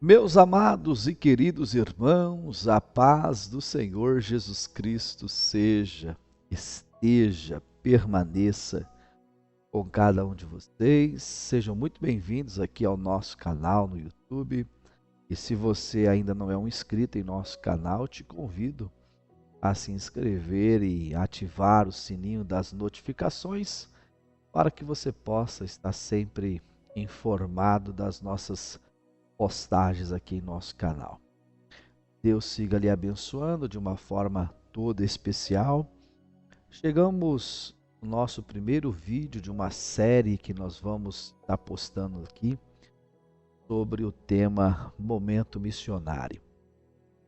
Meus amados e queridos irmãos, a paz do Senhor Jesus Cristo esteja, permaneça com cada um de vocês. Sejam muito bem-vindos aqui ao nosso canal no YouTube. E se você ainda não é um inscrito em nosso canal, te convido a se inscrever e ativar o sininho das notificações para que você possa estar sempre informado das nossas postagens aqui em nosso canal. Deus siga lhe abençoando de uma forma toda especial. Chegamos no nosso primeiro vídeo de uma série que nós vamos estar postando aqui sobre o tema Momento Missionário.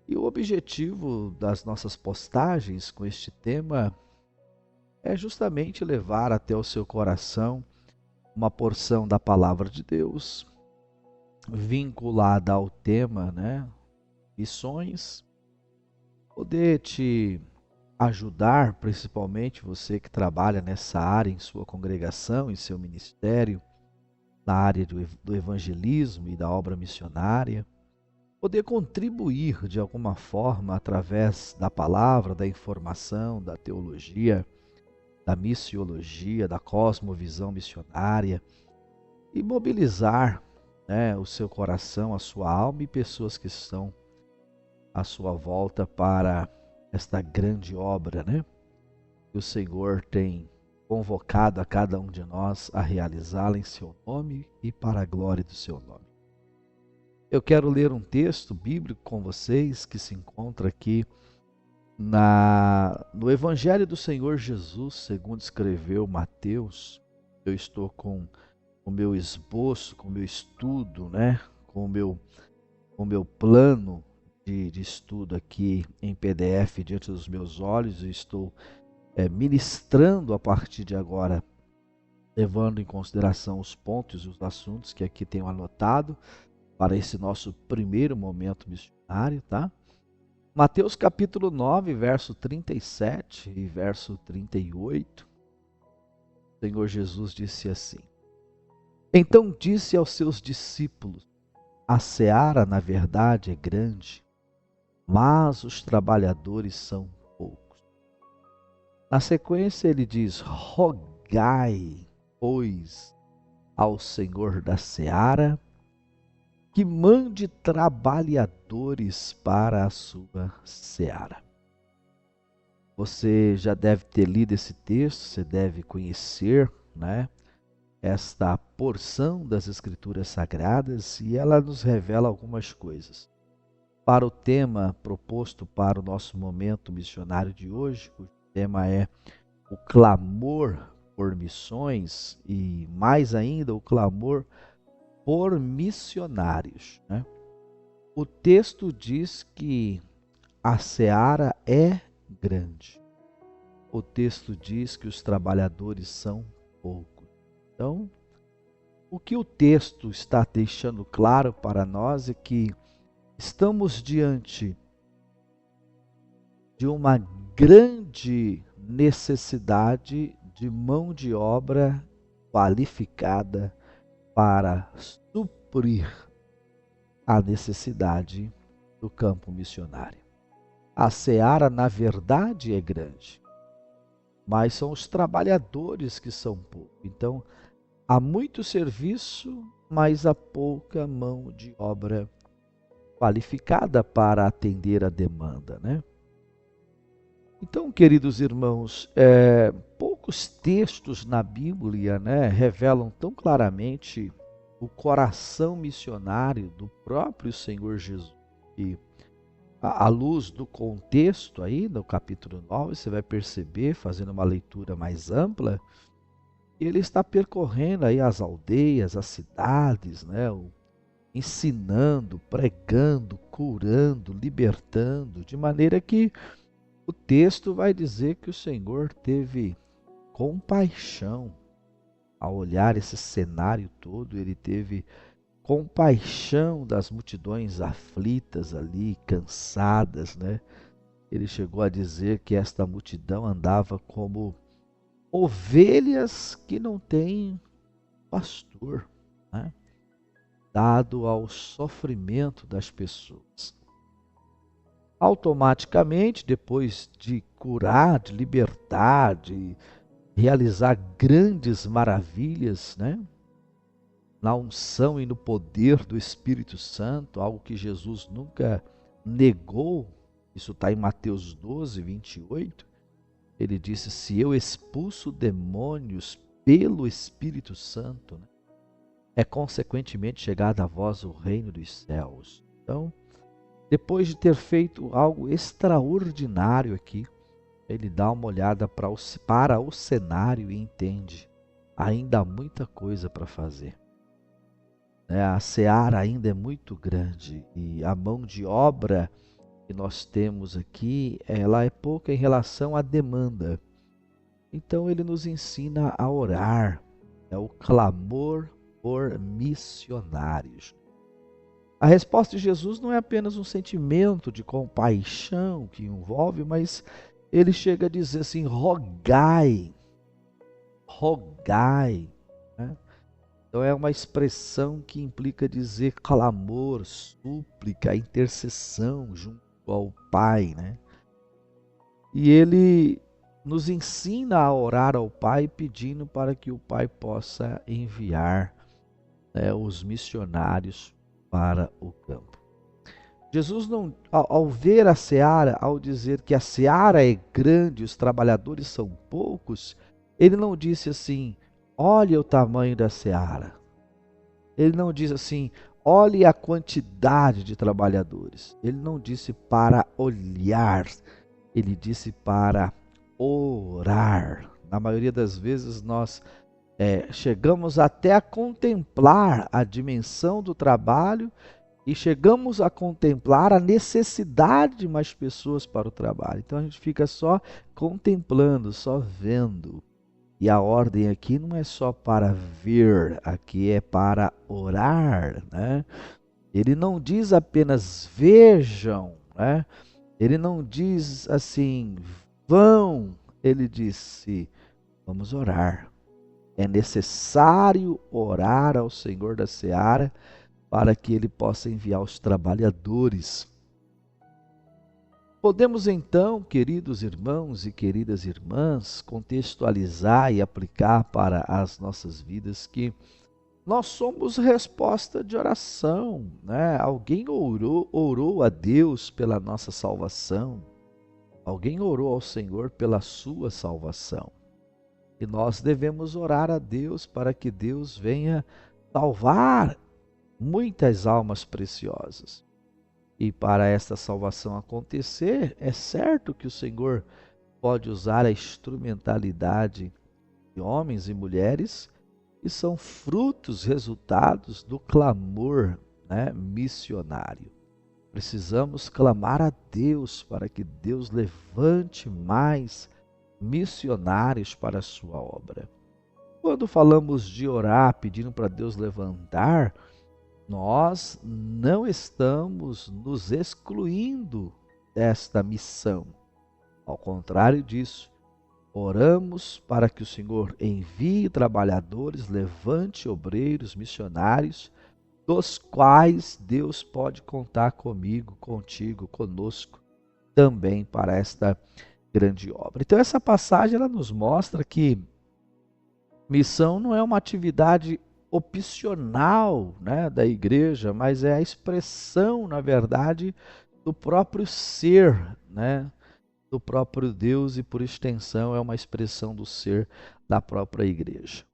E o objetivo das nossas postagens com este tema é justamente levar até o seu coração uma porção da palavra de Deus vinculada ao tema, missões, poder te ajudar, principalmente você que trabalha nessa área em sua congregação, em seu ministério, na área do evangelismo e da obra missionária, poder contribuir de alguma forma através da palavra, da informação, da teologia, da missiologia, da cosmovisão missionária e mobilizar, o seu coração, a sua alma e pessoas que estão à sua volta para esta grande obra, que o Senhor tem convocado a cada um de nós a realizá-la em seu nome e para a glória do seu nome. Eu quero ler um texto bíblico com vocês que se encontra aqui no Evangelho do Senhor Jesus, segundo escreveu Mateus. Eu estou com o meu esboço, com o meu estudo, com o meu plano de estudo aqui em PDF diante dos meus olhos. Eu estou ministrando a partir de agora, levando em consideração os pontos e os assuntos que aqui tenho anotado para esse nosso primeiro momento missionário, tá? Mateus capítulo 9, verso 37 e verso 38. O Senhor Jesus disse assim: Então disse aos seus discípulos: A seara, na verdade, é grande, mas os trabalhadores são poucos. Na sequência ele diz: Rogai, pois, ao Senhor da seara que mande trabalhadores para a sua seara. Você já deve ter lido esse texto, você deve conhecer, esta porção das Escrituras Sagradas, e ela nos revela algumas coisas. Para o tema proposto para o nosso momento missionário de hoje, o tema é o clamor por missões e, mais ainda, o clamor por missionários. O texto diz que a seara é grande. O texto diz que os trabalhadores são poucos. Então, o que o texto está deixando claro para nós é que estamos diante de uma grande necessidade de mão de obra qualificada para suprir a necessidade do campo missionário. A seara, na verdade, é grande, mas são os trabalhadores que são poucos. Então, há muito serviço, mas há pouca mão de obra qualificada para atender a demanda, Então, queridos irmãos, poucos textos na Bíblia, revelam tão claramente o coração missionário do próprio Senhor Jesus. E à luz do contexto aí, no capítulo 9, você vai perceber, fazendo uma leitura mais ampla, ele está percorrendo aí as aldeias, as cidades, ensinando, pregando, curando, libertando, de maneira que o texto vai dizer que o Senhor teve compaixão ao olhar esse cenário todo. Ele teve compaixão das multidões aflitas ali, cansadas, Ele chegou a dizer que esta multidão andava como ovelhas que não têm pastor, dado ao sofrimento das pessoas. Automaticamente, depois de curar, de libertar, de realizar grandes maravilhas, né? Na unção e no poder do Espírito Santo, algo que Jesus nunca negou, isso está em Mateus 12, 28, ele disse, se eu expulso demônios pelo Espírito Santo, né, é consequentemente chegado a vós o reino dos céus. Então, depois de ter feito algo extraordinário aqui, ele dá uma olhada para o cenário e entende, ainda há muita coisa para fazer. A seara ainda é muito grande e a mão de obra que nós temos aqui, ela é pouca em relação à demanda. Então ele nos ensina a orar, é o clamor por missionários. A resposta de Jesus não é apenas um sentimento de compaixão que envolve, mas ele chega a dizer assim, rogai, rogai, né? Então é uma expressão que implica dizer clamor, súplica, intercessão junto ao Pai, né? E ele nos ensina a orar ao Pai pedindo para que o Pai possa enviar, né, os missionários para o campo. Jesus, não, ao ver a seara, ao dizer que a seara é grande, os trabalhadores são poucos, ele não disse assim, olha o tamanho da seara. Ele não diz assim, olhe a quantidade de trabalhadores. Ele não disse para olhar, ele disse para orar. Na maioria das vezes nós chegamos até a contemplar a dimensão do trabalho e chegamos a contemplar a necessidade de mais pessoas para o trabalho. Então a gente fica só contemplando, só vendo. E a ordem aqui não é só para ver, aqui é para orar, né? Ele não diz apenas vejam, né? Ele não diz assim, vão. Ele disse, vamos orar. É necessário orar ao Senhor da Seara para que Ele possa enviar os trabalhadores. Podemos então, queridos irmãos e queridas irmãs, contextualizar e aplicar para as nossas vidas que nós somos resposta de oração, né? Alguém orou a Deus pela nossa salvação, alguém orou ao Senhor pela sua salvação. E nós devemos orar a Deus para que Deus venha salvar muitas almas preciosas. E para esta salvação acontecer, é certo que o Senhor pode usar a instrumentalidade de homens e mulheres que são frutos, resultados do clamor, né, missionário. Precisamos clamar a Deus para que Deus levante mais missionários para a sua obra. Quando falamos de orar, pedindo para Deus levantar, nós não estamos nos excluindo desta missão. Ao contrário disso, oramos para que o Senhor envie trabalhadores, levante obreiros, missionários, dos quais Deus pode contar comigo, contigo, conosco, também para esta grande obra. Então essa passagem ela nos mostra que missão não é uma atividade opcional, né, da igreja, mas é a expressão, na verdade, do próprio ser, né, do próprio Deus e, por extensão, é uma expressão do ser da própria igreja.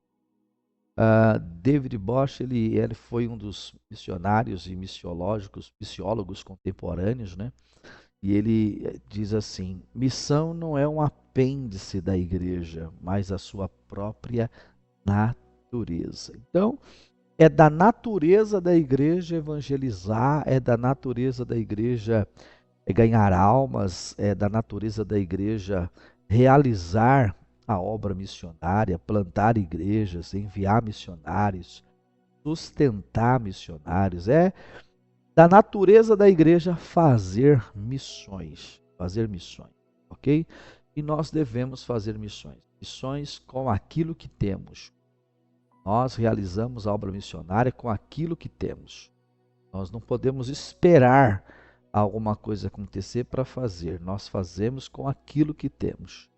David Bosch, ele foi um dos missionários e missiólogos contemporâneos, né? E ele diz assim, missão não é um apêndice da igreja, mas a sua própria natureza. Então, é da natureza da igreja evangelizar, é da natureza da igreja ganhar almas, é da natureza da igreja realizar a obra missionária, plantar igrejas, enviar missionários, sustentar missionários. É da natureza da igreja fazer missões, ok? E nós devemos fazer missões com aquilo que temos. Nós realizamos a obra missionária com aquilo que temos. Nós não podemos esperar alguma coisa acontecer para fazer. Nós fazemos com aquilo que temos.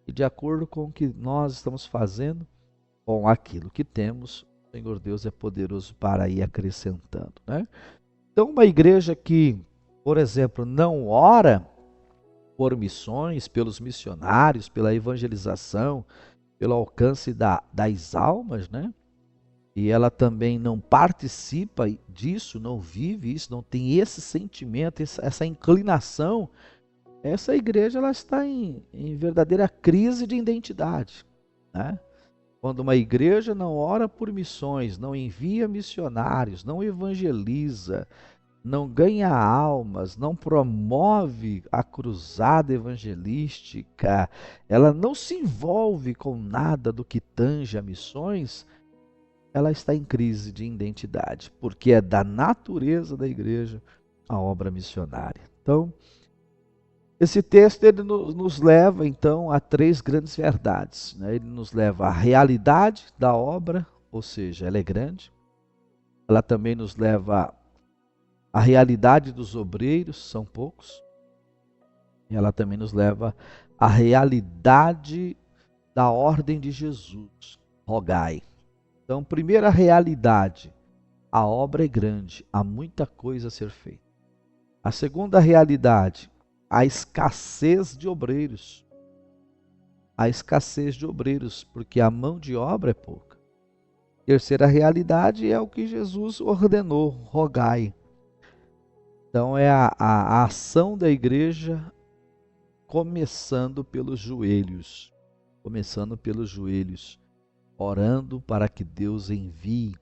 E de acordo com o que nós estamos fazendo, com aquilo que temos, o Senhor Deus é poderoso para ir acrescentando, né? Então, uma igreja que, por exemplo, não ora por missões, pelos missionários, pela evangelização, pelo alcance das almas, né? E ela também não participa disso, não vive isso, não tem esse sentimento, essa inclinação, essa igreja ela está em verdadeira crise de identidade, né? Quando uma igreja não ora por missões, não envia missionários, não evangeliza, não ganha almas, não promove a cruzada evangelística, ela não se envolve com nada do que tange a missões, ela está em crise de identidade, porque é da natureza da igreja a obra missionária. Então, esse texto ele nos leva então a três grandes verdades, né? Ele nos leva à realidade da obra, ou seja, ela é grande. Ela também nos leva à realidade dos obreiros, são poucos. E ela também nos leva à realidade da ordem de Jesus, rogai. Então, primeira realidade, a obra é grande, há muita coisa a ser feita. A segunda realidade, a escassez de obreiros. A escassez de obreiros, porque a mão de obra é pouca. Terceira realidade é o que Jesus ordenou, rogai. Então é a ação da igreja começando pelos joelhos. Começando pelos joelhos. Orando para que Deus envie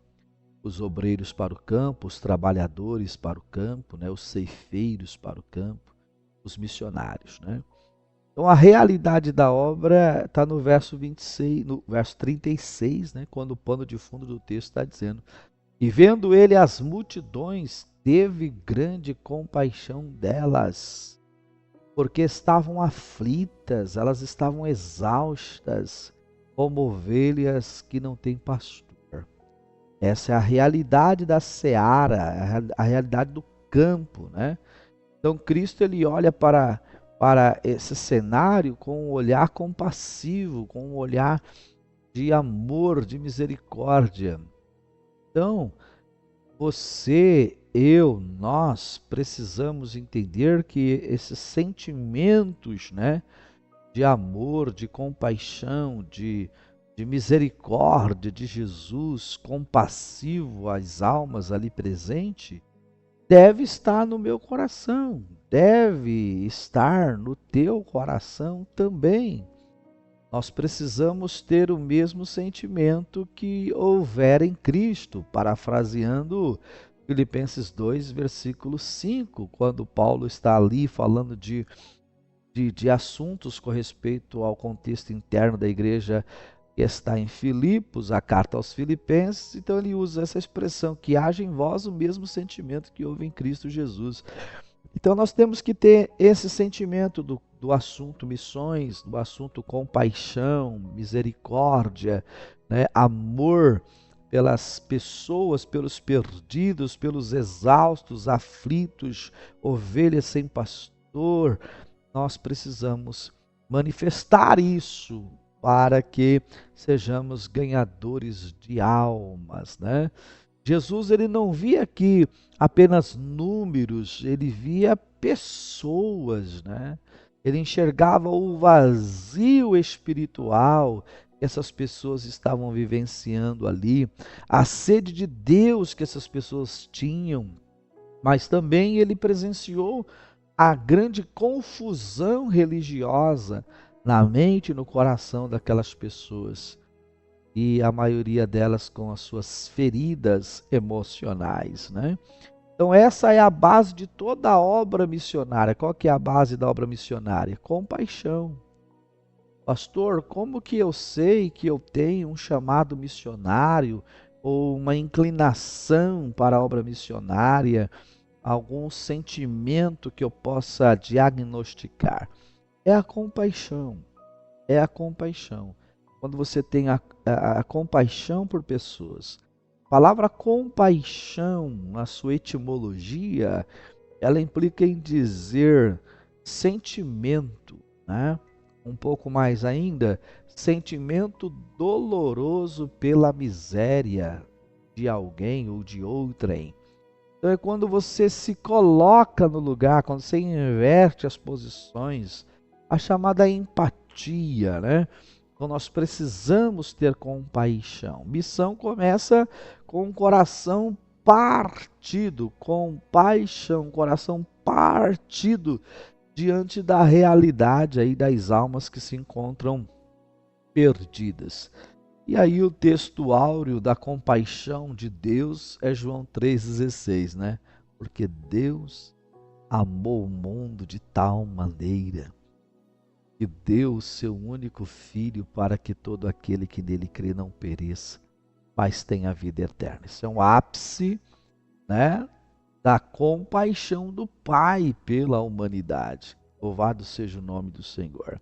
os obreiros para o campo, os trabalhadores para o campo, né, os ceifeiros para o campo, os missionários, né? Então a realidade da obra está no verso 26, no verso 36, né, quando o pano de fundo do texto está dizendo: e vendo ele as multidões, teve grande compaixão delas, porque estavam aflitas, elas estavam exaustas, como ovelhas que não têm pastor. Essa é a realidade da seara, a realidade do campo, né? Então Cristo ele olha para esse cenário com um olhar compassivo, com um olhar de amor, de misericórdia. Então, você, eu, nós precisamos entender que esses sentimentos, né, de amor, de compaixão, de misericórdia de Jesus, compassivo às almas ali presente, deve estar no meu coração, deve estar no teu coração também. Nós precisamos ter o mesmo sentimento que houver em Cristo, parafraseando Filipenses 2, versículo 5, quando Paulo está ali falando de assuntos com respeito ao contexto interno da igreja que está em Filipos, a carta aos Filipenses. Então ele usa essa expressão, que haja em vós o mesmo sentimento que houve em Cristo Jesus. Então nós temos que ter esse sentimento do assunto missões, do assunto compaixão, misericórdia, né? Amor pelas pessoas, pelos perdidos, pelos exaustos, aflitos, ovelhas sem pastor. Nós precisamos manifestar isso para que sejamos ganhadores de almas, né? Jesus ele não via aqui apenas números, ele via pessoas, né? Ele enxergava o vazio espiritual que essas pessoas estavam vivenciando ali, a sede de Deus que essas pessoas tinham, mas também ele presenciou a grande confusão religiosa na mente e no coração daquelas pessoas, e a maioria delas com as suas feridas emocionais, né? Então essa é a base de toda a obra missionária. Qual que é a base da obra missionária? Compaixão. Pastor, como que eu sei que eu tenho um chamado missionário ou uma inclinação para a obra missionária, algum sentimento que eu possa diagnosticar? É a compaixão. É a compaixão. Quando você tem a compaixão por pessoas. A palavra compaixão, na sua etimologia, ela implica em dizer sentimento, né? Um pouco mais ainda, sentimento doloroso pela miséria de alguém ou de outrem. Então é quando você se coloca no lugar, quando você inverte as posições, a chamada empatia, né? Então nós precisamos ter compaixão. Missão começa com um coração partido, compaixão, coração partido diante da realidade aí das almas que se encontram perdidas. E aí o texto áureo da compaixão de Deus é João 3,16, né? Porque Deus amou o mundo de tal maneira que deu o seu único filho para que todo aquele que nele crê não pereça, mas tenha vida eterna. Isso é um ápice, né, da compaixão do Pai pela humanidade. Louvado seja o nome do Senhor.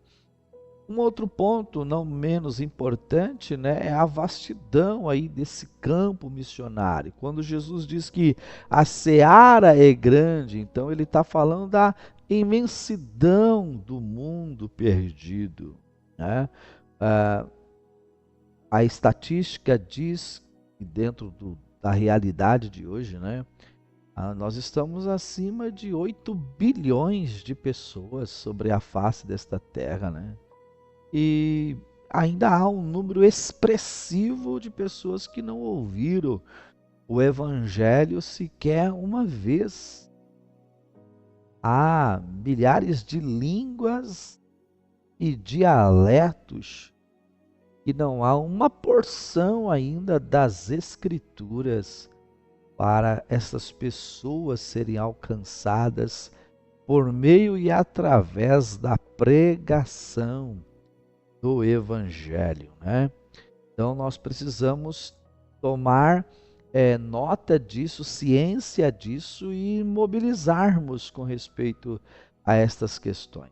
Um outro ponto, não menos importante, né, é a vastidão aí desse campo missionário. Quando Jesus diz que a seara é grande, então ele está falando da imensidão do mundo perdido, né? A estatística diz que dentro da realidade de hoje, né, nós estamos acima de 8 bilhões de pessoas sobre a face desta terra, né? E ainda há um número expressivo de pessoas que não ouviram o Evangelho sequer uma vez. Há milhares de línguas e dialetos e não há uma porção ainda das Escrituras para essas pessoas serem alcançadas por meio e através da pregação do Evangelho, né? Então nós precisamos tomar nota disso, ciência disso e mobilizarmos com respeito a estas questões.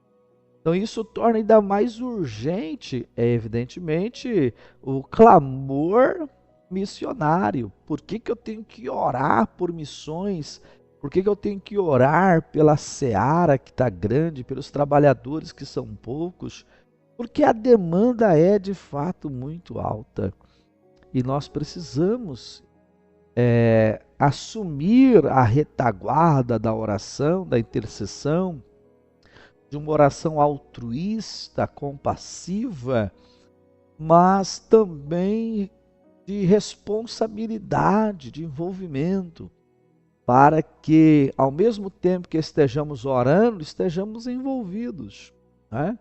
Então isso torna ainda mais urgente, evidentemente, o clamor missionário. Por que eu tenho que orar por missões? Por que eu tenho que orar pela seara que está grande, pelos trabalhadores que são poucos? Porque a demanda é de fato muito alta e nós precisamos assumir a retaguarda da oração, da intercessão, de uma oração altruísta, compassiva, mas também de responsabilidade, de envolvimento, para que ao mesmo tempo que estejamos orando, estejamos envolvidos, né?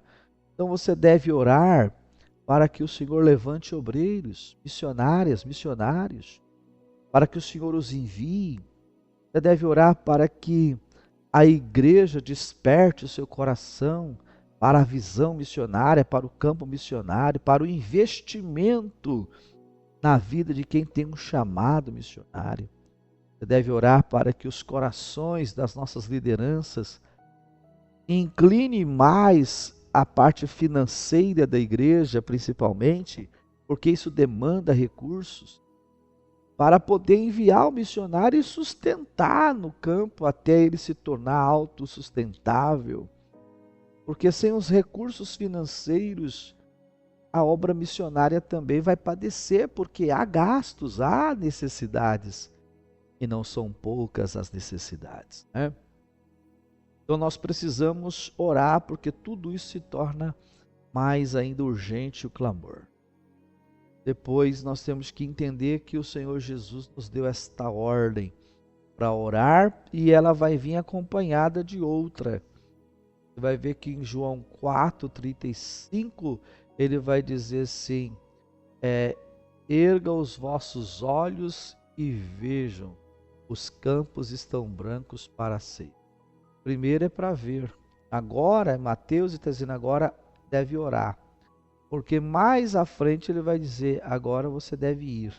Então você deve orar para que o Senhor levante obreiros, missionárias, missionários, para que o Senhor os envie. Você deve orar para que a igreja desperte o seu coração para a visão missionária, para o campo missionário, para o investimento na vida de quem tem um chamado missionário. Você deve orar para que os corações das nossas lideranças inclinem mais a parte financeira da igreja, principalmente, porque isso demanda recursos, para poder enviar o missionário e sustentar no campo até ele se tornar autossustentável. Porque sem os recursos financeiros, a obra missionária também vai padecer, porque há gastos, há necessidades, e não são poucas as necessidades, né? Então nós precisamos orar, porque tudo isso se torna mais ainda urgente o clamor. Depois nós temos que entender que o Senhor Jesus nos deu esta ordem para orar e ela vai vir acompanhada de outra. Você vai ver que em João 4,35 ele vai dizer assim, erga os vossos olhos e vejam, os campos estão brancos para a ceia. Primeiro é para ver. Agora, Mateus está dizendo, agora deve orar. Porque mais à frente ele vai dizer, agora você deve ir.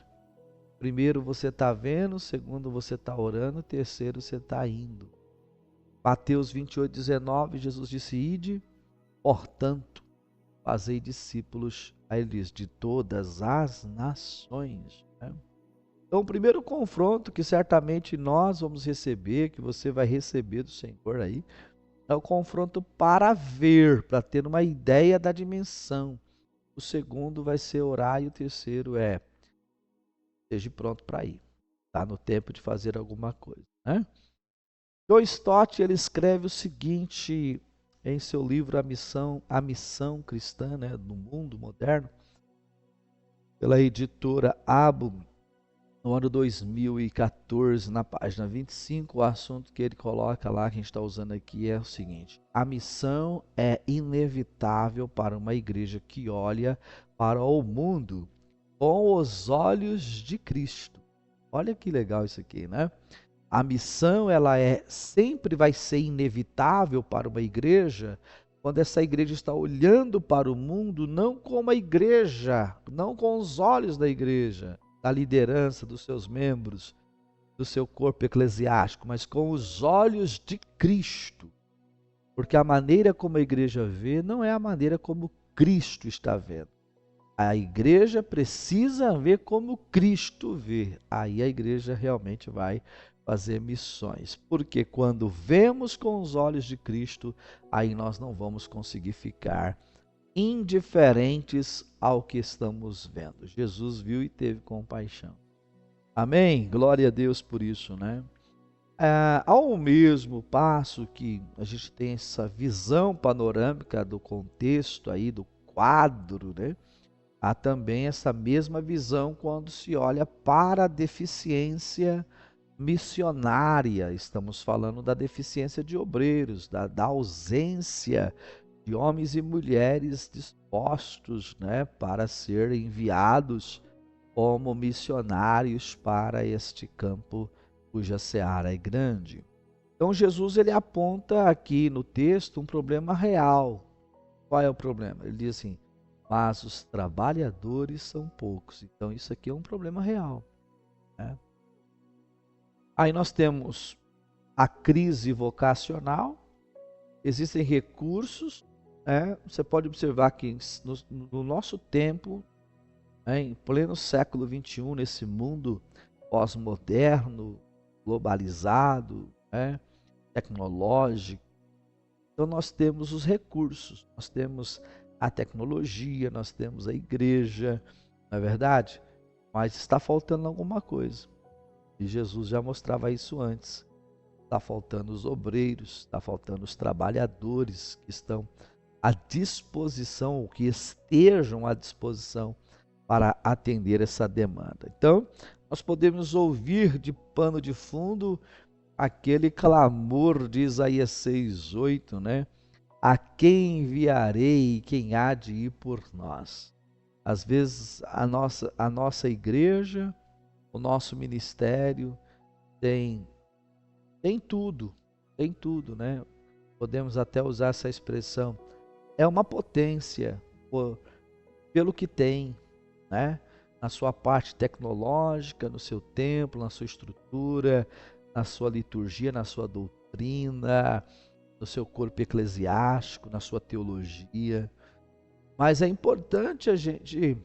Primeiro você está vendo, segundo você está orando, terceiro você está indo. Mateus 28,19, Jesus disse, ide, portanto, fazei discípulos Aí ele diz, de todas as nações, né? Então, o primeiro confronto que certamente nós vamos receber, que você vai receber do Senhor aí, é o confronto para ver, para ter uma ideia da dimensão. O segundo vai ser orar e o terceiro é esteja pronto para ir. Está no tempo de fazer alguma coisa, né? John Stott, ele escreve o seguinte em seu livro A Missão Cristã, né, no Mundo Moderno, pela editora Abu, no ano 2014, na página 25, o assunto que ele coloca lá, que a gente está usando aqui, é o seguinte: a missão é inevitável para uma igreja que olha para o mundo com os olhos de Cristo. Olha que legal isso aqui, né? A missão, ela sempre vai ser inevitável para uma igreja quando essa igreja está olhando para o mundo não como a igreja, não com os olhos da igreja, da liderança dos seus membros, do seu corpo eclesiástico, mas com os olhos de Cristo. Porque a maneira como a igreja vê não é a maneira como Cristo está vendo. A igreja precisa ver como Cristo vê. Aí a igreja realmente vai fazer missões. Porque quando vemos com os olhos de Cristo, aí nós não vamos conseguir ficar indiferentes ao que estamos vendo. Jesus viu e teve compaixão. Amém? Glória a Deus por isso, né? Ao mesmo passo que a gente tem essa visão panorâmica do contexto aí, do quadro, né? Há também essa mesma visão quando se olha para a deficiência missionária. Estamos falando da deficiência de obreiros, da ausência de homens e mulheres dispostos, né, para serem enviados como missionários para este campo cuja seara é grande. Então Jesus ele aponta aqui no texto um problema real. Qual é o problema? Ele diz assim: mas os trabalhadores são poucos. Então isso aqui é um problema real, né? Aí nós temos a crise vocacional, existem recursos, né? Você pode observar que no nosso tempo, né, em pleno século XXI, nesse mundo pós-moderno, globalizado, né, tecnológico, então nós temos os recursos, nós temos a tecnologia, nós temos a igreja, não é verdade? Mas está faltando alguma coisa. E Jesus já mostrava isso antes. Está faltando os obreiros, está faltando os trabalhadores que estão à disposição, ou que estejam à disposição para atender essa demanda. Então, nós podemos ouvir de pano de fundo aquele clamor de Isaías 6:8, né? A quem enviarei, quem há de ir por nós? Às vezes a nossa igreja, o nosso ministério tem tem tudo, né? Podemos até usar essa expressão. É uma potência pelo que tem, né? Na sua parte tecnológica, no seu templo, na sua estrutura, na sua liturgia, na sua doutrina, no seu corpo eclesiástico, na sua teologia. Mas é importante a gente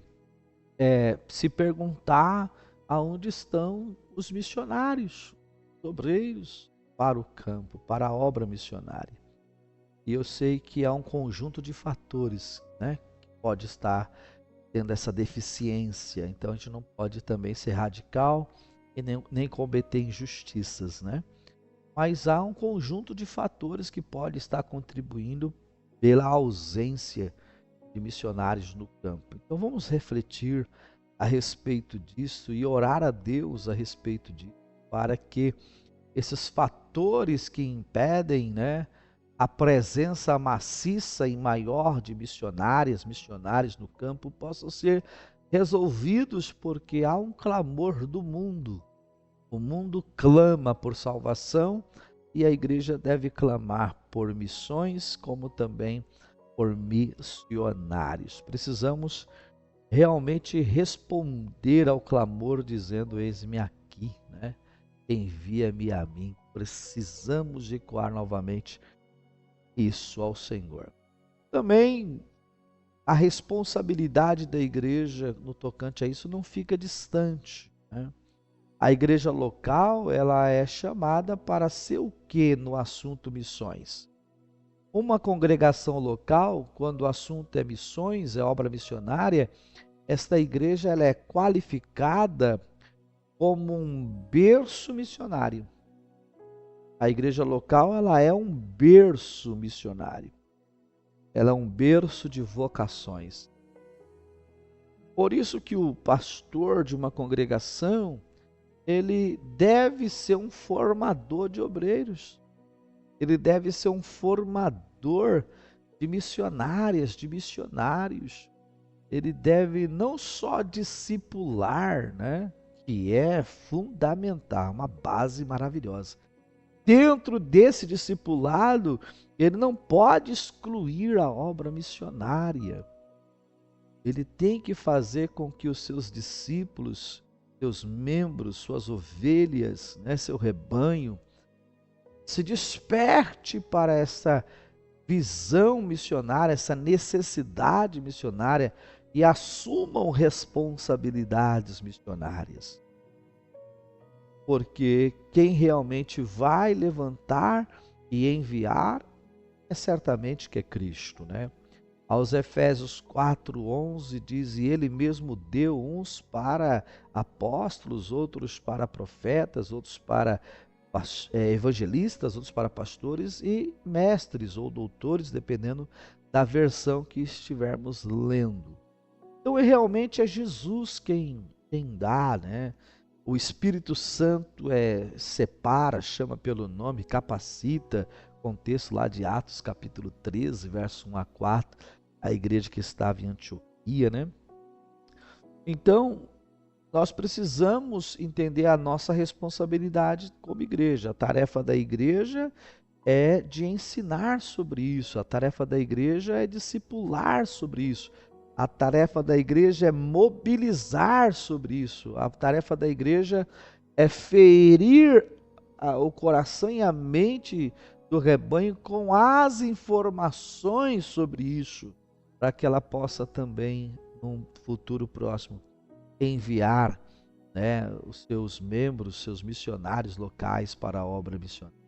se perguntar aonde estão os missionários, os obreiros para o campo, para a obra missionária. E eu sei que há um conjunto de fatores, né, que pode estar tendo essa deficiência. Então a gente não pode também ser radical e nem cometer injustiças, né? Mas há um conjunto de fatores que pode estar contribuindo pela ausência de missionários no campo. Então vamos refletir a respeito disso e orar a Deus a respeito disso, para que esses fatores que impedem, né, a presença maciça e maior de missionários no campo possam ser resolvidos, porque há um clamor do mundo. O mundo clama por salvação e a igreja deve clamar por missões, como também por missionários. Precisamos realmente responder ao clamor dizendo: eis-me aqui, né? Envia-me a mim. Precisamos ecoar novamente isso ao Senhor. Também a responsabilidade da igreja no tocante a isso não fica distante, né? A igreja local, ela é chamada para ser o quê no assunto missões? Uma congregação local, quando o assunto é missões, é obra missionária, esta igreja ela é qualificada como um berço missionário. A igreja local, ela é um berço missionário. Ela é um berço de vocações. Por isso que o pastor de uma congregação, ele deve ser um formador de obreiros. Ele deve ser um formador de missionárias, de missionários. Ele deve não só discipular, né, que é fundamental, uma base maravilhosa. Dentro desse discipulado, ele não pode excluir a obra missionária. Ele tem que fazer com que os seus discípulos, seus membros, suas ovelhas, né, seu rebanho, se desperte para essa visão missionária, essa necessidade missionária e assumam responsabilidades missionárias. Porque quem realmente vai levantar e enviar é certamente que é Cristo, né? Aos Efésios 4:11 diz: e ele mesmo deu uns para apóstolos, outros para profetas, outros para evangelistas, outros para pastores e mestres ou doutores, dependendo da versão que estivermos lendo. Então, realmente é Jesus quem dá, né? O Espírito Santo separa, chama pelo nome, capacita, contexto lá de Atos capítulo 13, verso 1 a 4, a igreja que estava em Antioquia, né? Então, nós precisamos entender a nossa responsabilidade como igreja. A tarefa da igreja é de ensinar sobre isso, a tarefa da igreja é discipular sobre isso, a tarefa da igreja é mobilizar sobre isso, a tarefa da igreja é ferir o coração e a mente do rebanho com as informações sobre isso, para que ela possa também, num futuro próximo, enviar, né, os seus membros, seus missionários locais para a obra missionária.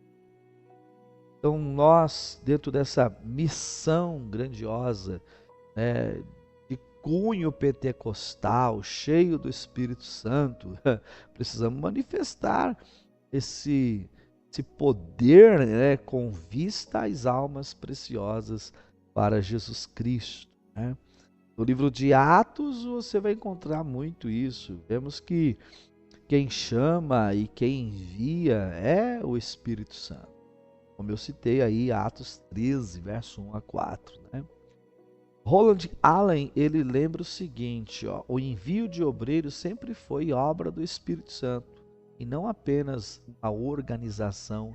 Então nós, dentro dessa missão grandiosa, né, de cunho pentecostal, cheio do Espírito Santo, precisamos manifestar esse poder, né, com vista às almas preciosas para Jesus Cristo, né? No livro de Atos você vai encontrar muito isso. Vemos que quem chama e quem envia é o Espírito Santo. Como eu citei aí, Atos 13, verso 1 a 4. Né? Roland Allen, ele lembra o seguinte, ó, o envio de obreiros sempre foi obra do Espírito Santo e não apenas a organização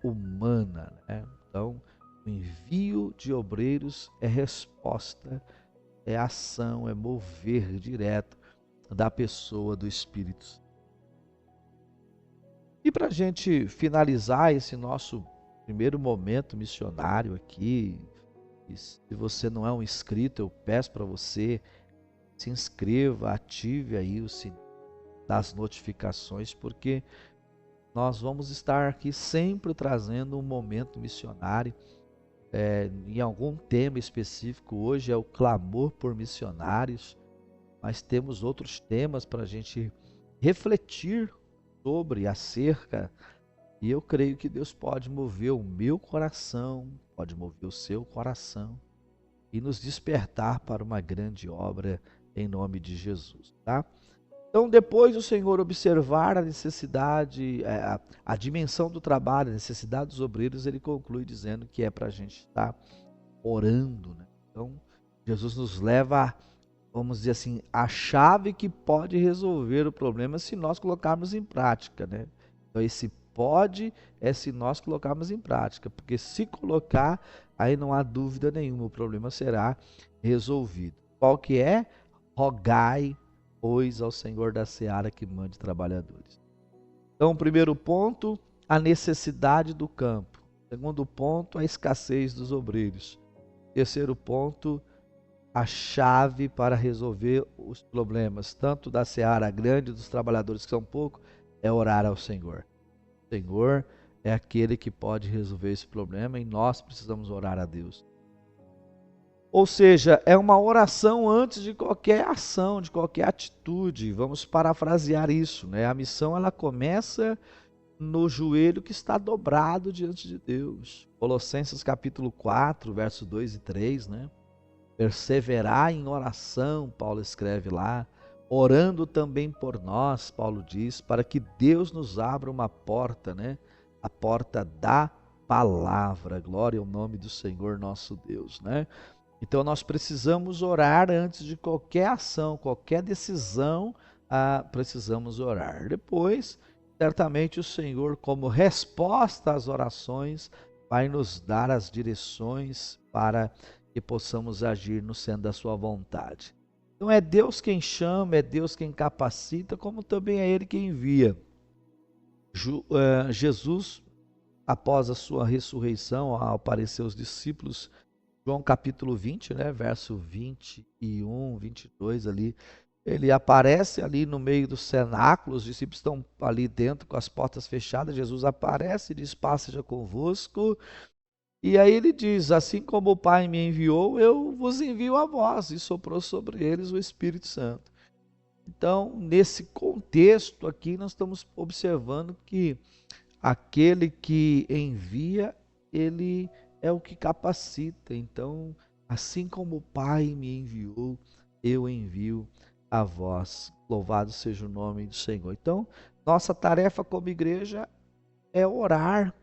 humana. Né? Então, o envio de obreiros é resposta, é ação, é mover direto da pessoa do Espírito Santo. E para a gente finalizar esse nosso primeiro momento missionário aqui, se você não é um inscrito, eu peço para você se inscreva, ative aí o sininho das notificações, porque nós vamos estar aqui sempre trazendo um momento missionário. Em algum tema específico, hoje é o clamor por missionários, mas temos outros temas para a gente refletir sobre, acerca, e eu creio que Deus pode mover o meu coração, pode mover o seu coração e nos despertar para uma grande obra em nome de Jesus, tá? Então, depois do Senhor observar a necessidade, a dimensão do trabalho, a necessidade dos obreiros, ele conclui dizendo que é para a gente estar orando, né? Então, Jesus nos leva, vamos dizer assim, a chave que pode resolver o problema se nós colocarmos em prática, né? Então, esse pode é se nós colocarmos em prática, porque se colocar, aí não há dúvida nenhuma, o problema será resolvido. Qual que é? Rogai, pois, ao Senhor da seara que mande trabalhadores. Então, primeiro ponto, a necessidade do campo. Segundo ponto, a escassez dos obreiros. Terceiro ponto, a chave para resolver os problemas, tanto da seara grande, dos trabalhadores que são poucos, é orar ao Senhor. O Senhor é aquele que pode resolver esse problema e nós precisamos orar a Deus. Ou seja, é uma oração antes de qualquer ação, de qualquer atitude. Vamos parafrasear isso, né? A missão ela começa no joelho que está dobrado diante de Deus. Colossenses capítulo 4, verso 2 e 3, né? Perseverar em oração, Paulo escreve lá, orando também por nós, Paulo diz, para que Deus nos abra uma porta, né? A porta da palavra. Glória ao nome do Senhor nosso Deus, né? Então nós precisamos orar antes de qualquer ação, qualquer decisão, precisamos orar. Depois, certamente o Senhor, como resposta às orações, vai nos dar as direções para que possamos agir no centro da sua vontade. Então é Deus quem chama, é Deus quem capacita, como também é Ele quem envia. Jesus, após a sua ressurreição, ao aparecer aos discípulos, João capítulo 20, né, verso 21, 22 ali, ele aparece ali no meio do cenáculo, os discípulos estão ali dentro com as portas fechadas, Jesus aparece e diz, paz seja convosco, e aí ele diz, assim como o Pai me enviou, eu vos envio a vós, e soprou sobre eles o Espírito Santo. Então, nesse contexto aqui, nós estamos observando que aquele que envia, ele é o que capacita. Então, assim como o Pai me enviou, eu envio a vós. Louvado seja o nome do Senhor. Então, nossa tarefa como igreja é orar,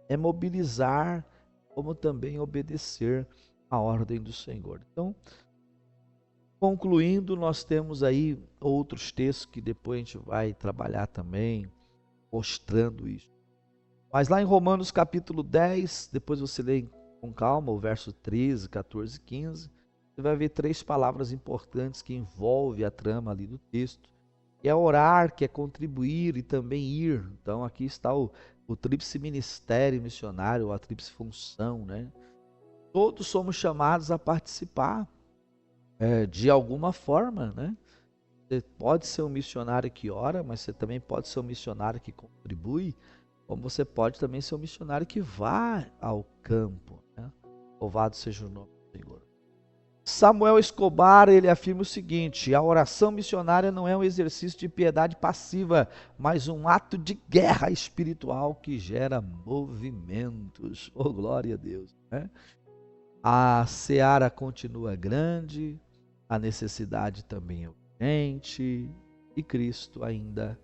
é mobilizar, como também obedecer à ordem do Senhor. Então, concluindo, nós temos aí outros textos que depois a gente vai trabalhar também, mostrando isso. Mas lá em Romanos capítulo 10, depois você lê com calma o verso 13, 14 e 15, você vai ver três palavras importantes que envolvem a trama ali do texto, que é orar, que é contribuir e também ir. Então aqui está o tríplice ministério missionário, a tríplice função, né? Todos somos chamados a participar de alguma forma, né? Você pode ser um missionário que ora, mas você também pode ser um missionário que contribui, como você pode também ser um missionário que vá ao campo, né? Louvado seja o nome do Senhor. Samuel Escobar, ele afirma o seguinte: a oração missionária não é um exercício de piedade passiva, mas um ato de guerra espiritual que gera movimentos. Oh, glória a Deus, né? A seara continua grande, a necessidade também é urgente, e Cristo ainda,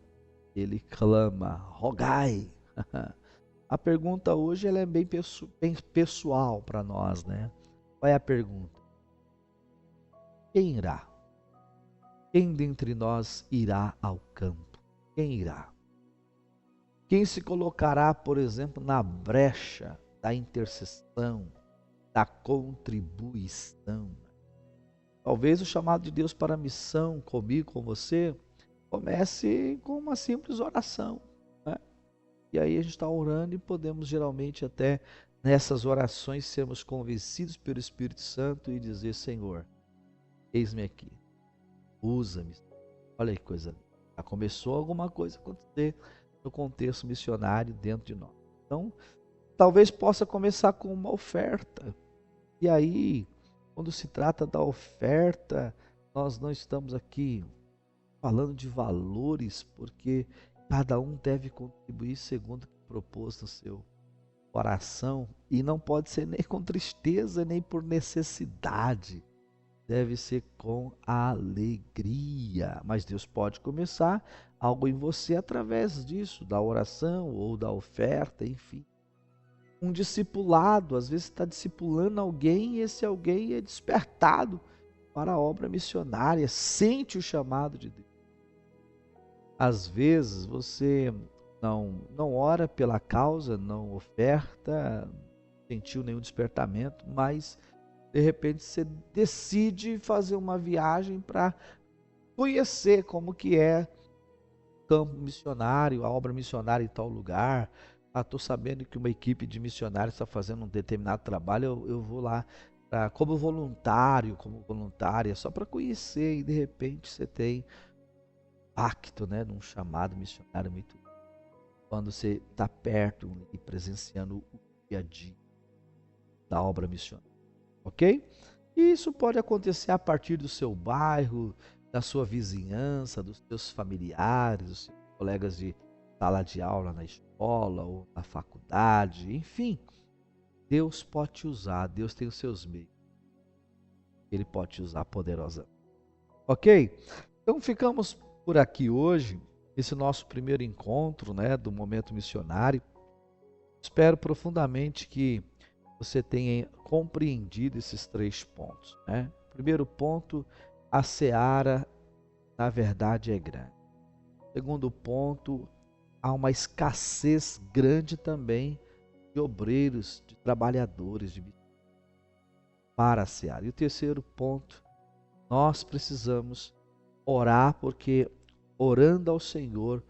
ele clama, rogai. A pergunta hoje ela é bem pessoal para nós, né? Qual é a pergunta? Quem irá? Quem dentre nós irá ao campo? Quem irá? Quem se colocará, por exemplo, na brecha da intercessão, da contribuição? Talvez o chamado de Deus para a missão comigo, com você, comece com uma simples oração, né? E aí a gente está orando e podemos geralmente até nessas orações sermos convencidos pelo Espírito Santo e dizer, Senhor, eis-me aqui, usa-me. Olha que coisa linda. Já começou alguma coisa a acontecer no contexto missionário dentro de nós. Então, talvez possa começar com uma oferta. E aí, quando se trata da oferta, nós não estamos aqui falando de valores, porque cada um deve contribuir segundo o que propôs no seu coração, e não pode ser nem com tristeza, nem por necessidade, deve ser com alegria. Mas Deus pode começar algo em você através disso, da oração ou da oferta, enfim. Um discipulado, às vezes está discipulando alguém e esse alguém é despertado para a obra missionária, sente o chamado de Deus. Às vezes você não ora pela causa, não oferta, sentiu nenhum despertamento, mas de repente você decide fazer uma viagem para conhecer como que é o campo missionário, a obra missionária em tal lugar. Estou sabendo que uma equipe de missionários está fazendo um determinado trabalho, eu vou lá. como voluntário, como voluntária, só para conhecer e de repente você tem pacto, né, num chamado missionário muito quando você está perto e presenciando o dia a dia da obra missionária, ok? E isso pode acontecer a partir do seu bairro, da sua vizinhança, dos seus familiares, dos seus colegas de sala de aula na escola ou na faculdade, enfim. Deus pode te usar, Deus tem os seus meios. Ele pode te usar poderosamente. Ok? Então ficamos por aqui hoje, esse nosso primeiro encontro, né, do Momento Missionário. Espero profundamente que você tenha compreendido esses 3 pontos, né? Primeiro ponto, a seara, na verdade, é grande. Segundo ponto, há uma escassez grande também de obreiros, de trabalhadores para a seara. E o terceiro ponto, nós precisamos orar, porque orando ao Senhor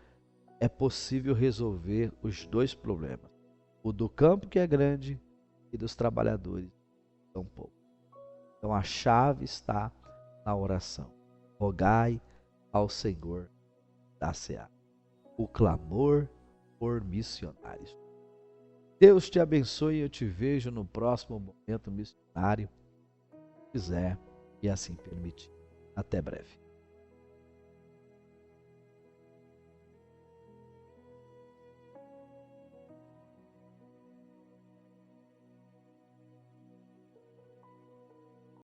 é possível resolver os 2 problemas. O do campo, que é grande, e dos trabalhadores, que são poucos. Então a chave está na oração. Rogai ao Senhor da seara. O clamor por missionários. Deus te abençoe e eu te vejo no próximo momento missionário, se quiser e assim permitir. Até breve.